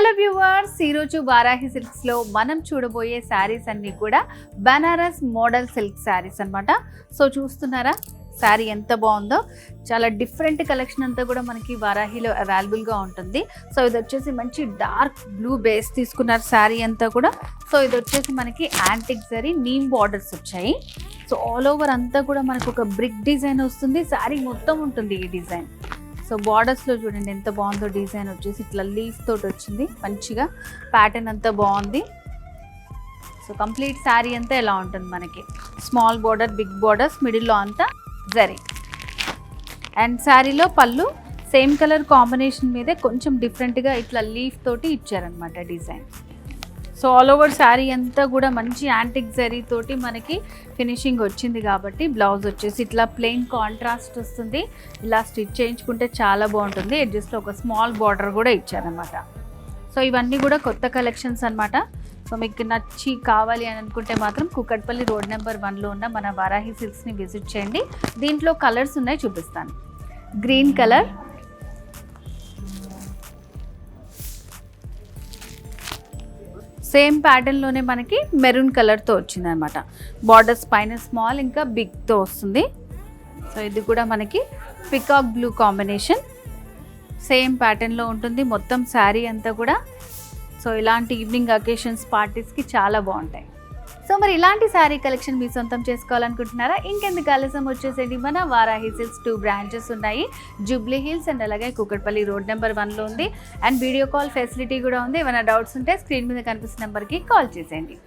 Hello viewers, ఈరోజు వారాహి సిల్క్స్లో మనం చూడబోయే శారీస్ అన్నీ కూడా బనారస్ మోడల్ సిల్క్ శారీస్ అనమాట. సో చూస్తున్నారా శారీ ఎంత బాగుందో. చాలా డిఫరెంట్ కలెక్షన్ అంతా కూడా మనకి వారాహిలో అవైలబుల్గా ఉంటుంది. సో ఇది వచ్చేసి మంచి డార్క్ బ్లూ బేస్ తీసుకున్నారు శారీ అంతా కూడా. సో ఇది వచ్చేసి మనకి యాంటిక్ జరీ నీమ్ బార్డర్స్ వచ్చాయి. సో ఆల్ ఓవర్ అంతా కూడా మనకు ఒక బ్రిక్ డిజైన్ వస్తుంది. శారీ మొత్తం ఉంటుంది ఈ డిజైన్. సో బార్డర్స్లో చూడండి ఎంత బాగుందో. డిజైన్ వచ్చేసి ఇట్లా లీఫ్ తోటి వచ్చింది, మంచిగా ప్యాటర్న్ అంతా బాగుంది. సో కంప్లీట్ శారీ అంతా ఎలా ఉంటుంది మనకి స్మాల్ బార్డర్, బిగ్ బార్డర్స్, మిడిల్లో అంతా జరీ. అండ్ శారీలో పళ్ళు సేమ్ కలర్ కాంబినేషన్ మీదే కొంచెం డిఫరెంట్గా ఇట్లా లీఫ్ తోటి ఇచ్చారనమాట design. So all over sari అంతా కూడా మంచి యాంటిక్ జరీ తోటి మనకి ఫినిషింగ్ వచ్చింది కాబట్టి బ్లౌజ్ వచ్చేసి ఇట్లా ప్లెయిన్ కాంట్రాస్ట్ వస్తుంది. ఇలా స్టిచ్ చేయించుకుంటే చాలా బాగుంటుంది. ఎడ్జస్ట్లో ఒక స్మాల్ బార్డర్ కూడా ఇచ్చారనమాట. సో ఇవన్నీ కూడా కొత్త కలెక్షన్స్ అనమాట. సో మీకు నచ్చి కావాలి అని అనుకుంటే మాత్రం కూకట్పల్లి రోడ్ నెంబర్ 1లో ఉన్న మన వారాహి సిల్క్స్ని విజిట్ చేయండి. దీంట్లో కలర్స్ ఉన్నాయి, చూపిస్తాను. గ్రీన్ కలర్, సేమ్ ప్యాటర్న్లోనే మనకి మెరూన్ కలర్తో వచ్చిందనమాట. బార్డర్స్ పైన స్మాల్ ఇంకా బిగ్తో వస్తుంది. సో ఇది కూడా మనకి పికాక్ బ్లూ కాంబినేషన్, సేమ్ ప్యాటర్న్లో ఉంటుంది మొత్తం శారీ అంతా కూడా. సో ఇలాంటి ఈవినింగ్ అకేషన్స్, పార్టీస్కి చాలా బాగుంటాయి. సో మరి ఇలాంటి శారీ కలెక్షన్ మీ సొంతం చేసుకోవాలనుకుంటున్నారా? ఇంకెందుకు ఆలస్యం, వచ్చేసేది మన వారాహి సిల్క్స్ 2 బ్రాంచెస్ ఉన్నాయి. జూబ్లీ హిల్స్ అండ్ అలాగే కూకట్పల్లి రోడ్ నెంబర్ 1లో ఉంది. అండ్ వీడియో కాల్ ఫెసిలిటీ కూడా ఉంది. ఏమైనా డౌట్స్ ఉంటే స్క్రీన్ మీద కనిపిస్తున్న నెంబర్కి కాల్ చేసేయండి.